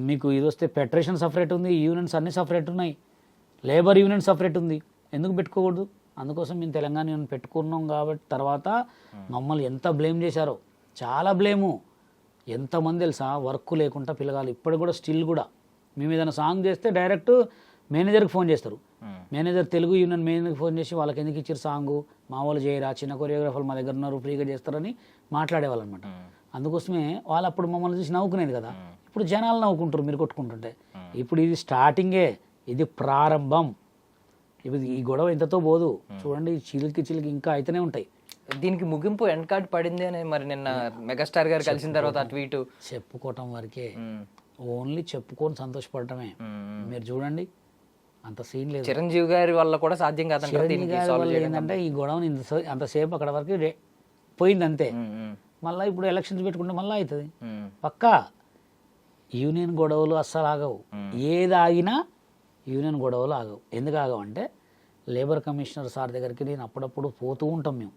మీకు ఇది వస్తే ఫెడరేషన్ సపరేట్ ఉంది, యూనియన్స్ అన్నీ సపరేట్ ఉన్నాయి, లేబర్ యూనియన్ సపరేట్ ఉంది. ఎందుకు పెట్టుకోకూడదు? అందుకోసం మేము తెలంగాణ యూనియన్ పెట్టుకున్నాం. కాబట్టి తర్వాత మమ్మల్ని ఎంత బ్లేమ్ చేశారో, చాలా బ్లేము. ఎంతమంది తెలుసా వర్క్ లేకుండా పిల్లగాలు ఇప్పటికి కూడా స్టిల్ కూడా మేము ఏదైనా సాంగ్ చేస్తే డైరెక్ట్ మేనేజర్కి ఫోన్ చేస్తారు. మేనేజర్ తెలుగు యూనియన్ మేనేజర్కి ఫోన్ చేసి వాళ్ళకి ఎందుకు ఇచ్చారు సాంగు, మా వాళ్ళు చేయరా, చిన్న కొరియోగ్రాఫర్లు మా దగ్గర ఉన్నారు, ఫ్రీగా చేస్తారని మాట్లాడేవాళ్ళు అనమాట. అందుకోసమే వాళ్ళు అప్పుడు మమ్మల్ని చూసి నవ్వుకునేది కదా. ఇప్పుడు జనాలు నవ్వుకుంటారు మీరు కొట్టుకుంటుంటే. ఇప్పుడు ఇది స్టార్టింగే, ఇది ప్రారంభం. ఇప్పుడు ఈ గొడవ ఇంతతో పోదు, చూడండి చిలికి ఇంకా అయితేనే ఉంటాయి. దీనికి ముగింపు ఎండ్ కార్డ్ పడింది అని మరి నిన్న మెగాస్టార్ గారు కలిసిన తర్వాత ట్వీట్ చెప్పుకోవటం వరకే, ఓన్లీ చెప్పుకొని సంతోషపడటమే. మీరు చూడండి అంత సీన్ లేదు. చిరంజీవి గారి వల్ల కూడా సాధ్యం కాదు. ఏంటంటే ఈ గొడవని అంతసేపు అక్కడ వరకు పోయింది అంతే. మళ్ళీ ఇప్పుడు ఎలక్షన్స్ పెట్టుకుంటే మళ్ళీ అవుతుంది పక్కా. యూనియన్ గొడవలు అస్సలు ఆగవు, ఏది ఆగినా యూనియన్ గొడవలు ఆగవు. ఎందుకు ఆగవు అంటే లేబర్ కమిషనర్ సార్ దగ్గరికి నేను అప్పుడప్పుడు పోతూ ఉంటాం మేము.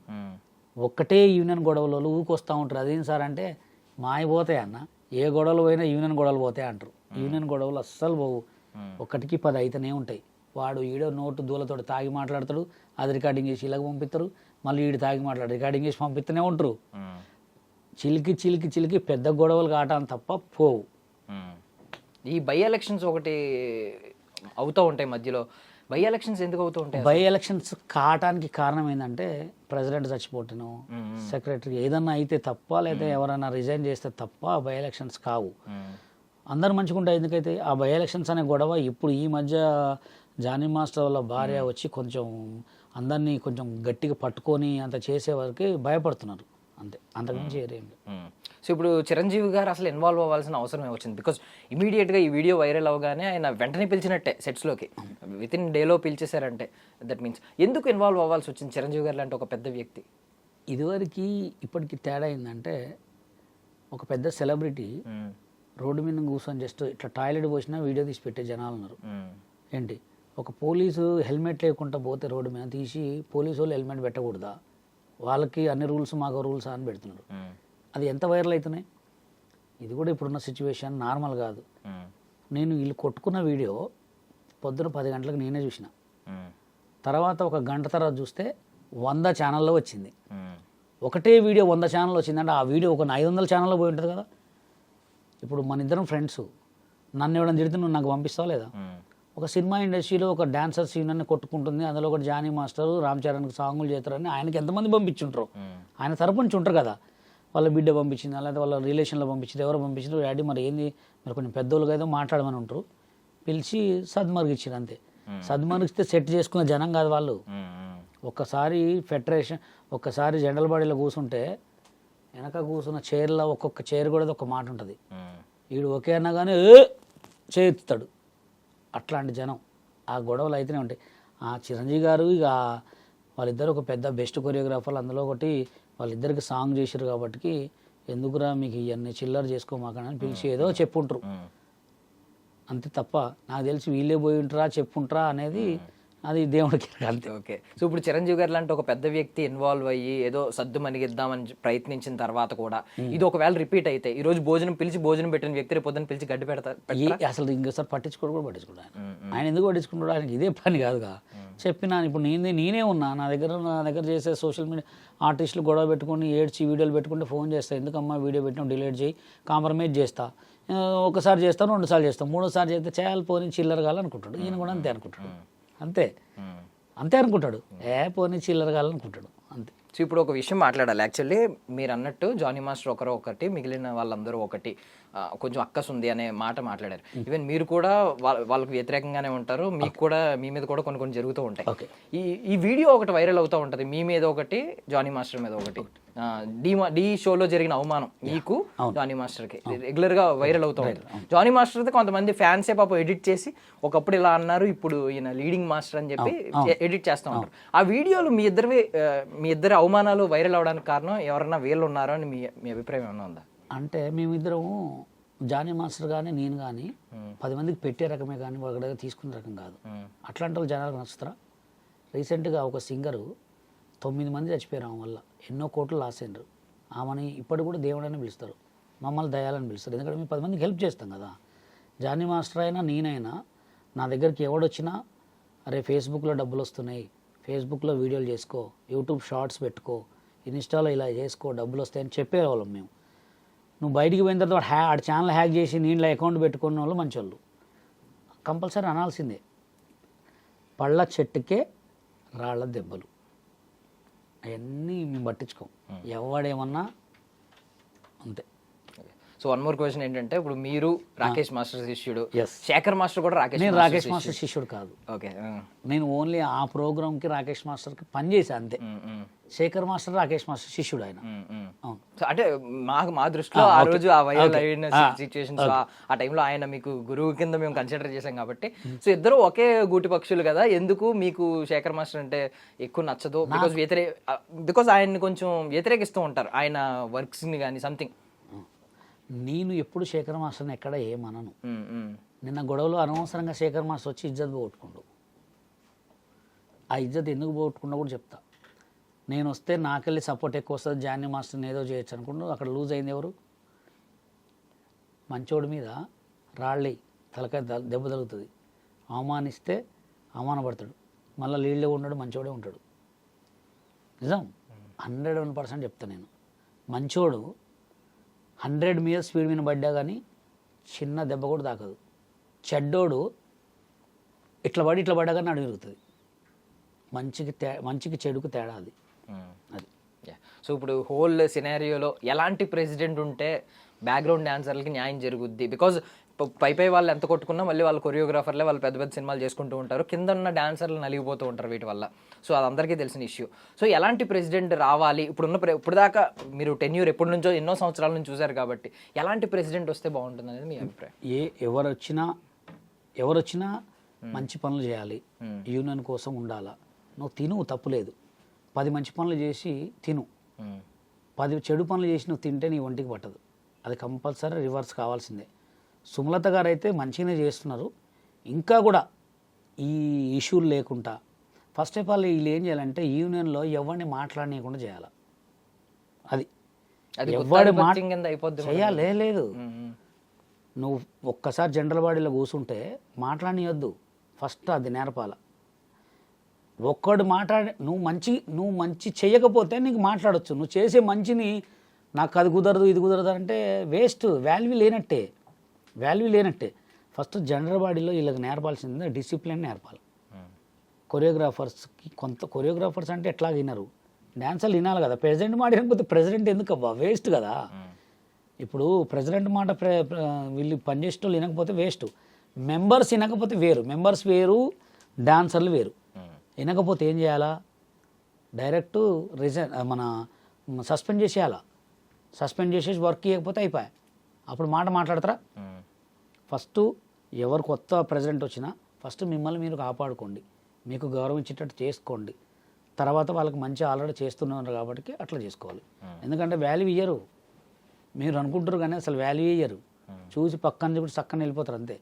ఒక్కటే యూనియన్ గొడవలు ఊకొస్తూ ఉంటారు. అదేం సార్ అంటే మాయపోతాయి అన్న, ఏ గొడవలు పోయినా యూనియన్ గొడవలు పోతాయి అంటారు. యూనియన్ గొడవలు అస్సలు పోవు, ఒక్కటికి 10 అయితేనే ఉంటాయి. వాడు ఈడో నోటు దూలతోటి తాగి మాట్లాడతాడు, అది రికార్డింగ్ చేసి ఇలాగ పంపిస్తారు, మళ్ళీ ఈడు తాగి మాట్లాడు రికార్డింగ్ చేసి పంపిస్తూనే ఉంటారు. చిలికి చిలికి చిలికి పెద్ద గొడవలు కావటాన్ని తప్ప పోవు. ఈ బై ఎలక్షన్స్ ఒకటి అవుతూ ఉంటాయి మధ్యలో. బై ఎలక్షన్స్ ఎందుకు అవుతూ ఉంటాయి? బై ఎలక్షన్స్ కావటానికి కారణం ఏంటంటే ప్రెసిడెంట్ చచ్చిపోవటం, సెక్రటరీ ఏదన్నా అయితే తప్ప, లేదా ఎవరైనా రిజైన్ చేస్తే తప్ప బై ఎలక్షన్స్ కావు. అందరు మంచిగుంటాయి. ఎందుకైతే ఆ బై ఎలక్షన్స్ అనే గొడవ ఇప్పుడు ఈ మధ్య జానీ మాస్టర్ వాళ్ళ భార్య వచ్చి కొంచెం అందరినీ కొంచెం గట్టిగా పట్టుకొని అంత చేసే వరకు భయపడుతున్నారు అంతే, అంతకుమించి ఏరేం లేదు. సో ఇప్పుడు చిరంజీవి గారు అసలు ఇన్వాల్వ్ అవ్వాల్సిన అవసరం వచ్చింది? బికాజ్ ఇమీడియట్గా ఈ వీడియో వైరల్ అవగానే ఆయన వెంటనే పిలిచినట్టే సెట్స్లోకి, విత్ ఇన్ డేలో పిలిచేశారంటే దట్ మీన్స్ ఎందుకు ఇన్వాల్వ్ అవ్వాల్సి వచ్చింది చిరంజీవి గారు లాంటి ఒక పెద్ద వ్యక్తి? ఇదివరకు ఇప్పటికి తేడా ఏంటంటే, ఒక పెద్ద సెలబ్రిటీ రోడ్డు మీద కూర్చొని జస్ట్ ఇట్లా టాయిలెట్ పోసినా వీడియో తీసి పెట్టే జనాలు ఉన్నారు. ఏంటి, ఒక పోలీసు హెల్మెట్ లేకుండా పోతే రోడ్డు మీద తీసి పోలీసు వాళ్ళు హెల్మెట్ పెట్టకూడదా, వాళ్ళకి అన్ని రూల్స్ మాకు రూల్స్ అని పెడుతున్నారు. అది ఎంత వైరల్ అవుతున్నాయి. ఇది కూడా ఇప్పుడున్న సిచ్యువేషన్ నార్మల్ కాదు. నేను వీళ్ళు కొట్టుకున్న వీడియో పొద్దున 10 గంటలకు నేనే చూసిన, తర్వాత ఒక గంట తర్వాత చూస్తే 100 ఛానల్లో వచ్చింది. ఒకటే వీడియో 100 ఛానల్ వచ్చిందంటే ఆ వీడియో ఒక 500 ఛానల్లో పోయి ఉంటుంది కదా. ఇప్పుడు మన ఇద్దరం ఫ్రెండ్స్, నన్ను ఎవడని తిడితే నువ్వు నాకు పంపిస్తావు లేదా? ఒక సినిమా ఇండస్ట్రీలో ఒక డాన్సర్ సీన్ కొట్టుకుంటుంది, అందులో ఒక జానీ మాస్టర్ రామ్ చరణ్కి సాంగులు చేస్తారని ఆయనకి ఎంతమంది పంపించుంటారు, ఆయన తరపు నుంచి ఉంటారు కదా. వాళ్ళ బిడ్డ పంపించింది, అలాగే వాళ్ళ రిలేషన్లో పంపించింది, ఎవరు పంపించారు, డాడీ మరి ఏంది మరి కొంచెం పెద్దోళ్ళుగా ఏదో మాట్లాడమని ఉంటారు, పిలిచి సద్మర్గిచ్చారు అంతే. సద్మర్గిస్తే సెట్ చేసుకున్న జనం కాదు వాళ్ళు. ఒక్కసారి ఫెడరేషన్ ఒక్కసారి జనరల్ బాడీలో కూర్చుంటే వెనక కూర్చున్న చైర్లో ఒక్కొక్క చైర్ కూడా ఒక మాట ఉంటుంది. వీడు ఒకే అన్నా కానీ చేస్తాడు. అట్లాంటి జనం, ఆ గొడవలు అయితేనే ఉంటాయి. ఆ చిరంజీవి గారు ఇక వాళ్ళిద్దరు ఒక పెద్ద బెస్ట్ కొరియోగ్రాఫర్లు, అందులో ఒకటి వాళ్ళిద్దరికి సాంగ్ చేశారు కాబట్టి ఎందుకురా మీకు ఇవన్నీ చిల్లర చేసుకోమాకని పిలిచి ఏదో చెప్పుంటారు అంతే తప్ప, నాకు తెలిసి వీళ్ళే పోయి ఉంటారా చెప్పుంటారా అనేది అది దేవుడికి అంతే. ఓకే. సో ఇప్పుడు చిరంజీవి గారు లాంటి ఒక పెద్ద వ్యక్తి ఇన్వాల్వ్ అయ్యి ఏదో సద్దు మనిగిద్దామని ప్రయత్నించిన తర్వాత కూడా ఇది ఒకవేళ రిపీట్ అయితే, ఈ రోజు భోజనం పిలిచి భోజనం పెట్టిన వ్యక్తి రేపు పొద్దున పిలిచి గడ్డి పెడతారు అసలు ఇంకోసారి పట్టించుకోడు కూడా పట్టించుకోడు ఆయన ఎందుకు పట్టించుకుంటాడు, ఆయనకి ఇదే పని కాదుగా. చెప్పినా ఇప్పుడు నేనే ఉన్నా, నా దగ్గర చేసే సోషల్ మీడియా ఆర్టిస్టులు గొడవ పెట్టుకొని ఏడ్చి వీడియోలు పెట్టుకుంటే ఫోన్ చేస్తా, ఎందుకమ్మా వీడియో పెట్టినా డిలీట్ చేయి, కాంప్రమైజ్ చేస్తా, ఒకసారి చేస్తాను 2 సార్లు చేస్తాను, 3వ సారి చేస్తే చేయాలి పోనీ చిల్లర కావాలనుకుంటాడు. ఈయన కూడా అంతే అనుకుంటాడు, అంతే అనుకుంటాడు, పోనీ చిల్లర కావాలనుకుంటాడు అంతే. సో ఇప్పుడు ఒక విషయం మాట్లాడాలి. యాక్చువల్లీ మీరు అన్నట్టు జానీ మాస్టర్ ఒకటి, మిగిలిన వాళ్ళందరూ ఒకటి, కొంచెం అక్కస్ ఉంది అనే మాట మాట్లాడారు. ఈవెన్ మీరు కూడా వాళ్ళకి వ్యతిరేకంగానే ఉంటారు, మీకు కూడా మీ మీద కూడా కొన్ని జరుగుతూ ఉంటాయి. ఈ వీడియో ఒకటి వైరల్ అవుతూ ఉంటుంది, మీ మీద ఒకటి, జానీ మాస్టర్ మీద ఒకటి. డి షోలో జరిగిన అవమానం మీకు జానీ మాస్టర్కి రెగ్యులర్ గా వైరల్ అవుతూ ఉంటుంది. జానీ మాస్టర్ అయితే కొంతమంది ఫ్యాన్సే పాపం ఎడిట్ చేసి ఒకప్పుడు ఇలా అన్నారు, ఇప్పుడు ఈయన లీడింగ్ మాస్టర్ అని చెప్పి ఎడిట్ చేస్తూ ఉంటారు. ఆ వీడియోలు మీ ఇద్దరి అవమానాలు వైరల్ అవడానికి కారణం ఎవరన్నా వీళ్ళు ఉన్నారో అని మీ అభిప్రాయం ఏమన్నా ఉందా? అంటే మేమిద్దరము జానీ మాస్టర్ కానీ నేను కానీ 10 మందికి పెట్టే రకమే కానీ వాళ్ళ దగ్గర తీసుకునే రకం కాదు. అట్లాంటి వాళ్ళు జనాలకు నచ్చుతారా? రీసెంట్గా ఒక సింగరు 9 మంది చచ్చిపోయారు ఆమె వల్ల, ఎన్నో కోట్లు లాస్ అయినారు. ఆమెని ఇప్పటికి కూడా దేవుడని పిలుస్తారు, మమ్మల్ని దయాలని పిలుస్తారు, ఎందుకంటే మేము 10 మందికి హెల్ప్ చేస్తాం కదా. జానీ మాస్టర్ అయినా నేనైనా నా దగ్గరికి ఎవడొచ్చినా అరే ఫేస్బుక్లో డబ్బులు వస్తున్నాయి, ఫేస్బుక్లో వీడియోలు చేసుకో, యూట్యూబ్ షార్ట్స్ పెట్టుకో, ఇన్స్టాలో ఇలా చేసుకో డబ్బులు వస్తాయని చెప్పేవాళ్ళం మేము. నువ్వు బయటికి పోయిన తర్వాత ఆడి ఛానల్ హ్యాక్ చేసి నీళ్ళ అకౌంట్ పెట్టుకున్న వాళ్ళు మంచోళ్ళు, కంపల్సరీ అనాల్సిందే. పళ్ళ చెట్టుకే రాళ్ళ దెబ్బలు, అవన్నీ మేము పట్టించుకోం, ఎవడేమన్నా అంతే. సో వన్ మోర్ క్వశ్చన్ ఏంటంటే, ఇప్పుడు మీరు రాకేష్ మాస్టర్ శిష్యుడు, శేఖర్ మాస్టర్ కూడా నేను రాకేష్ మాస్టర్ శిష్యుడు కాదు. ఓకే, నేను ఓన్లీ ఆ ప్రోగ్రామ్కి రాకేష్ మాస్టర్కి పనిచేసా అంతే. శేఖర్ మాస్టర్ రాకేష్ మాస్టర్ శిష్యుడు ఆయన. అంటే మా దృష్టిలో ఆ రోజు ఆ వైరల్ అయిన సిచ్యువేషన్స్ ఆ టైంలో ఆయన మీకు గురువు కింద మేము కన్సిడర్ చేసాం కాబట్టి, సో ఇద్దరు ఒకే గూటి పక్షులు కదా, ఎందుకు మీకు శేఖర్ మాస్టర్ అంటే ఎక్కువ నచ్చదు? బికాజ్ ఆయన్ని కొంచెం వ్యతిరేకిస్తూ ఉంటారు ఆయన వర్క్స్ని కానీ సంథింగ్. నేను ఎప్పుడు శేఖర్ మాస్టర్ని ఎక్కడ ఏమనను. నిన్న గొడవలో అనవసరంగా శేఖర్ మాస్టర్ వచ్చి ఇజ్జత్ పోగొట్టుకుండు. ఆ ఇజ్జత్ ఎందుకు పోగొట్టుకున్నా కూడా చెప్తా. నేను వస్తే నాకెళ్ళి సపోర్ట్ ఎక్కువ వస్తుంది, జానీ మాస్టర్ని ఏదో చేయొచ్చు అనుకుంటూ అక్కడ లూజ్ అయింది ఎవరు? మంచోడి మీద రాళ్ళి తలకాయ దెబ్బ తగులుతుంది, అవమానిస్తే అవమానపడతాడు, మళ్ళీ లీడ్లో ఉన్నాడు, మంచోడే ఉంటాడు. నిజం, 101% చెప్తా నేను. మంచోడు 100 మీద స్పీడ్ మీద పడ్డా కానీ చిన్న దెబ్బ కూడా తాకదు. చెడ్డోడు ఇట్లా పడ్డా కానీ అడుగు తిరుగుతుంది. మంచికి చెడుకు తేడా అది. అది సో ఇప్పుడు హోల్ సినారియోలో ఎలాంటి ప్రెసిడెంట్ ఉంటే బ్యాక్గ్రౌండ్ డాన్సర్లకి న్యాయం జరుగుద్ది? బికాజ్ పై వాళ్ళు ఎంత కొట్టుకున్నా మళ్ళీ వాళ్ళ కొరియోగ్రాఫర్లే వాళ్ళు పెద్ద పెద్ద సినిమాలు చేసుకుంటూ ఉంటారు, కింద ఉన్న డాన్సర్లు నలిగిపోతూ ఉంటారు వీటి వల్ల. సో అది అందరికీ తెలిసిన ఇష్యూ. సో ఎలాంటి ప్రెసిడెంట్ రావాలి? ఇప్పుడు దాకా మీరు టెన్యూర్ ఎప్పటి నుంచో ఎన్నో సంవత్సరాల నుంచి చూశారు కాబట్టి ఎలాంటి ప్రెసిడెంట్ వస్తే బాగుంటుంది అనేది మీ అభిప్రాయం? ఎవరొచ్చినా మంచి పనులు చేయాలి, యూనియన్ కోసం ఉండాలా. నువ్వు తిను, తప్పులేదు. 10 మంచి పనులు చేసి తిను, 10 చెడు పనులు చేసి నువ్వు తింటే నీ ఒంటికి పట్టదు. అది కంపల్సరీ రివర్స్ కావాల్సిందే. సుమలత గారు అయితే మంచిగానే చేస్తున్నారు. ఇంకా కూడా ఈ ఇష్యూలు లేకుండా ఫస్ట్ ఆఫ్ ఆల్ వీళ్ళు ఏం చేయాలంటే యూనియన్లో ఎవరిని మాట్లాడనీయకుండా చేయాలి. అది ఎవరి చేయాలే లేదు. నువ్వు ఒక్కసారి జనరల్ బాడీలో కూర్చుంటే మాట్లాడనీయొద్దు, ఫస్ట్ అది నేర్పాల. ఒక్కడు నువ్వు మంచి చేయకపోతే నీకు మాట్లాడొచ్చు. నువ్వు చేసే మంచిని నాకు అది కుదరదు ఇది కుదరదు అంటే వేస్ట్, వాల్యూ లేనట్టే. ఫస్ట్ జనరల్ బాడీలో వీళ్ళకి నేర్పాల్సింది డిసిప్లిన్ నేర్పాలి. కొరియోగ్రాఫర్స్ అంటే ఎట్లా వినరు, డ్యాన్సర్లు వినాలి కదా. ప్రెసిడెంట్ మాట వినకపోతే ప్రెసిడెంట్ ఎందుకు అబ్బా, వేస్ట్ కదా. ఇప్పుడు ప్రెసిడెంట్ మాట వీళ్ళు పనిచేసే వాళ్ళు వినకపోతే వేస్ట్. మెంబర్స్ వినకపోతే వేరు, మెంబర్స్ వేరు, డాన్సర్లు వేరు. వినకపోతే ఏం చేయాలా? డైరెక్ట్ మన సస్పెండ్ చేసేయాలా. సస్పెండ్ చేసేసి వర్క్ చేయకపోతే అయిపోయా, అప్పుడు మాట్లాడతారా? ఫస్ట్ ఎవరు కొత్త ప్రెసిడెంట్ వచ్చినా ఫస్ట్ మిమ్మల్ని మీరు కాపాడుకోండి, మీకు గౌరవం ఇచ్చేటట్టు చేసుకోండి. తర్వాత వాళ్ళకి మంచి ఆల్రెడీ చేస్తున్నారు కాబట్టి అట్లా చేసుకోవాలి. ఎందుకంటే వాల్యూ ఇయ్యరు, మీరు అనుకుంటారు కానీ అసలు వాల్యూ ఇయ్యరు. చూసి పక్కన చూసి చక్కన వెళ్ళిపోతారు అంతే.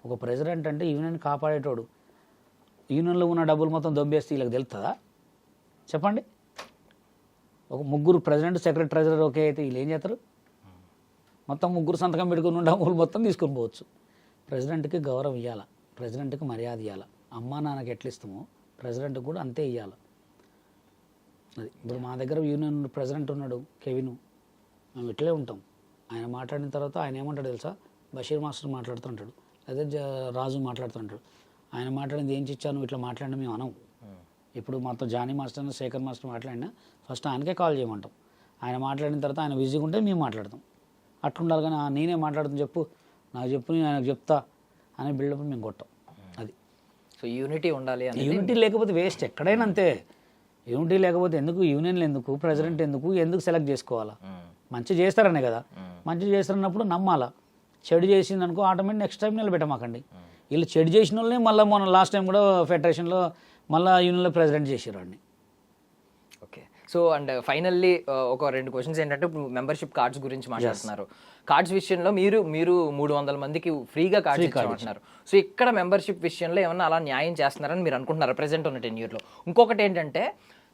ఒక ప్రెసిడెంట్ అంటే యూనియన్ కాపాడేటోడు. యూనియన్లో ఉన్న డబ్బులు మొత్తం దొబ్బేస్తే వీళ్ళకి తెలుస్తుందా? చెప్పండి. ఒక 3 ప్రెసిడెంట్, సెక్రటరీ, ట్రెజరర్ ఓకే అయితే వీళ్ళు ఏం చేస్తారు? మొత్తం 3 సంతకం పెట్టుకుని డబ్బులు మొత్తం తీసుకొని పోవచ్చు. ప్రెసిడెంట్కి గౌరవం ఇవ్వాలి, ప్రెసిడెంట్కి మర్యాద ఇవ్వాలి. అమ్మా నాన్నకి ఎట్లా ఇస్తామో ప్రెసిడెంట్కి కూడా అంతే ఇవ్వాలి. అది ఇప్పుడు మా దగ్గర యూనియన్ ప్రెసిడెంట్ ఉన్నాడు కెవిన్, మేము ఇట్లే ఉంటాం. ఆయన మాట్లాడిన తర్వాత ఆయన ఏమంటాడు తెలుసా? బషీర్ మాస్టర్ మాట్లాడుతుంటాడు, అదే రాజు మాట్లాడుతుంటాడు. ఆయన మాట్లాడింది ఏం చిచ్చాను ఇట్లా మాట్లాడినా మేము అనం. ఇప్పుడు మాతో జానీ మాస్టర్, శేఖర్ మాస్టర్ మాట్లాడినా ఫస్ట్ ఆయనకే కాల్ చేయమంటాం. ఆయన మాట్లాడిన తర్వాత ఆయన బిజీగా ఉంటే మేము మాట్లాడతాం. అట్లుండాలి కానీ నేనే మాట్లాడుతాను చెప్పు, నాకు చెప్పు, నేను ఆయనకు చెప్తా అనే బిల్డప్ మేము కొట్టాం. అది. సో యూనిటీ ఉండాలి. యూనిటీ లేకపోతే వేస్ట్, ఎక్కడైనా అంతే. యూనిటీ లేకపోతే ఎందుకు యూనియన్లు, ఎందుకు ప్రెసిడెంట్, ఎందుకు సెలెక్ట్ చేసుకోవాలా? మంచి చేస్తారనే కదా. మంచి చేస్తారన్నప్పుడు నమ్మాలా. చెడు చేసింది అనుకో ఆటోమేటిక్ నెక్స్ట్ టైం నిలబెట్టమాకండి. వీళ్ళు చెడు చేసిన వాళ్ళని మళ్ళీ మొన్న లాస్ట్ టైం కూడా ఫెడరేషన్లో మళ్ళీ యూనియన్లో ప్రెసిడెంట్ చేసారు వాడిని. ఓకే. సో అండ్ ఫైనల్లీ ఒక 2 క్వశ్చన్స్ ఏంటంటే, ఇప్పుడు మెంబర్షిప్ కార్డ్స్ గురించి మాట్లాడుతున్నారు. కార్డ్స్ విషయంలో మీరు 300 మందికి ఫ్రీగా కార్డ్స్ ఇచ్చామంటున్నారు. సో ఇక్కడ మెంబర్షిప్ విషయంలో ఏమన్నా అలా న్యాయం చేస్తున్నారని మీరు అనుకుంటున్నారు ప్రెసెంట్ ఉన్న టెన్యూర్లో? ఇంకొకటి ఏంటంటే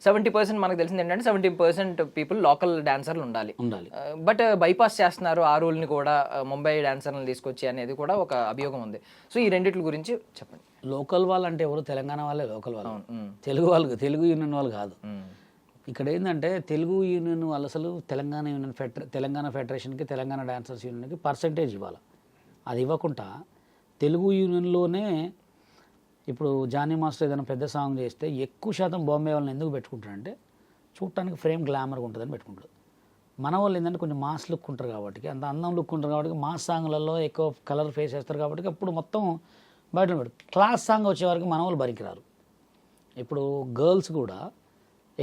70% మనకు తెలిసింది ఏంటంటే 70% పీపుల్ లోకల్ డాన్సర్లు ఉండాలి. బట్ బైపాస్ చేస్తున్నారు ఆ రూల్ని కూడా, ముంబై డాన్సర్లను తీసుకొచ్చి అనేది కూడా ఒక అభియోగం ఉంది. సో ఈ రెండిట్ల గురించి చెప్పండి. లోకల్ వాళ్ళు అంటే ఎవరు? తెలంగాణ వాళ్ళే లోకల్ వాళ్ళు, తెలుగు యూనియన్ వాళ్ళు కాదు. ఇక్కడ ఏంటంటే తెలుగు యూనియన్ వాళ్ళు అసలు తెలంగాణ ఫెడరేషన్కి, తెలంగాణ డాన్సర్స్ యూనియన్కి పర్సంటేజ్ ఇవ్వాలి. అది ఇవ్వకుండా తెలుగు యూనియన్లోనే ఇప్పుడు జానీ మాస్టర్ ఏదైనా పెద్ద సాంగ్ చేస్తే ఎక్కువ శాతం బాంబే వాళ్ళని ఎందుకు పెట్టుకుంటారంటే చూడటానికి ఫ్రేమ్ గ్లామర్గా ఉంటుందని పెట్టుకుంటారు. మన వాళ్ళు ఏంటంటే కొంచెం మాస్ లుక్ ఉంటారు కాబట్టి, అంత అందం లుక్ ఉంటారు కాబట్టి, మాస్ సాంగ్లలో ఎక్కువ కలర్ ఫేస్ చేస్తారు కాబట్టి అప్పుడు మొత్తం బయట పెడతారు. క్లాస్ సాంగ్ వచ్చే వరకు మన వాళ్ళు బరికిరారు. ఇప్పుడు గర్ల్స్ కూడా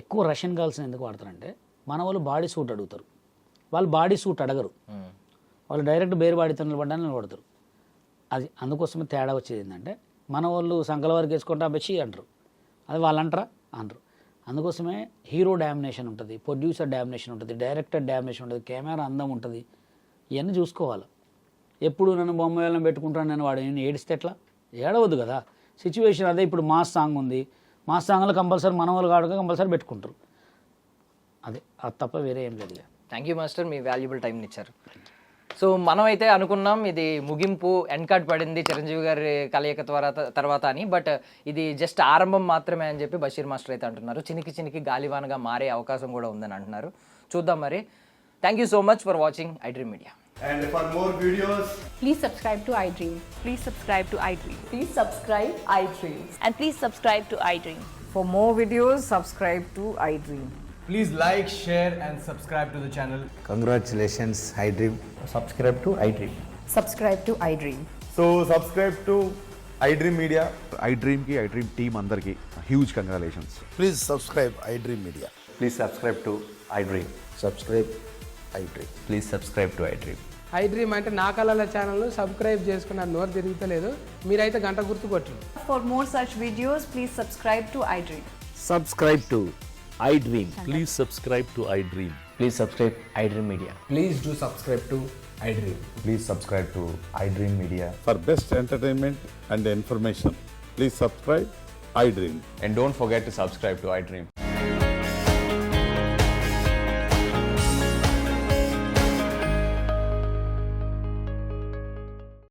ఎక్కువ రష్యన్ గర్ల్స్ని ఎందుకు వాడతారంటే మన వాళ్ళు బాడీ సూట్ అడుగుతారు, వాళ్ళు బాడీ సూట్ అడగరు. వాళ్ళు డైరెక్ట్ బేర్ బాడీతో నిలబడ్డానికి నిలబడతారు. అది అందుకోసమే తేడా వచ్చేది ఏంటంటే మన వాళ్ళు సంకల వరకు వేసుకుంటే అబ్బచ్చి అంటారు, అది వాళ్ళు అంటారా అనరు. అందుకోసమే హీరో డామినేషన్ ఉంటుంది, ప్రొడ్యూసర్ డామినేషన్ ఉంటుంది, డైరెక్టర్ డామినేషన్ ఉంటుంది, కెమెరా అందం ఉంటుంది. ఇవన్నీ చూసుకోవాలి. ఎప్పుడు నన్ను బొమ్మ వేళ్ళని పెట్టుకుంటాను నేను, వాడు నేను ఏడిస్తే ఎట్లా? ఏడవద్దు కదా. సిచ్యువేషన్ అదే. ఇప్పుడు మాస్ సాంగ్ ఉంది, మాస్ సాంగ్లో కంపల్సరీ మన వాళ్ళు కాడుగా కంపల్సరీ పెట్టుకుంటారు. అదే అది తప్ప వేరే ఏం లేదు ఇక. Thank you master, me valuable టైంని ఇచ్చారు. సో మనం అయితే అనుకున్నాం ఇది ముగింపు, ఎండ్ కార్డ్ పడింది చిరంజీవి గారి కలయిక తర్వాత అని, బట్ ఇది జస్ట్ ఆరంభం మాత్రమే అని చెప్పి బషీర్ మాస్టర్ అయితే అంటున్నారు. చినికి గాలివానగా మారే అవకాశం కూడా ఉందని అంటున్నారు. చూద్దాం మరి. Thank you so much for watching iDream Media. And for more videos, Please subscribe to iDream. Please subscribe to iDream. Please subscribe iDream. And please subscribe to iDream. For more videos, subscribe to iDream. please like, share, and subscribe to the channel. Congratulations, iDream. Subscribe to iDream. Subscribe to iDream. So subscribe to iDream Media. iDream ki iDream team అందరికి huge congratulations. Please subscribe iDream Media. Please subscribe to iDream. Subscribe iDream. Please subscribe to iDream. iDream అంటే నా కళల channel subscribe చేసుకున్న నోరు తిరుగుతలేదు, మీరైతే గంట గుర్తు కొట్టండి. For more such videos, please subscribe to iDream. Subscribe to iDream. Please subscribe to iDream. Please subscribe iDream Media. Please do subscribe to iDream. Please subscribe to iDream Media. For best entertainment and information, please subscribe iDream. And don't forget to subscribe to iDream.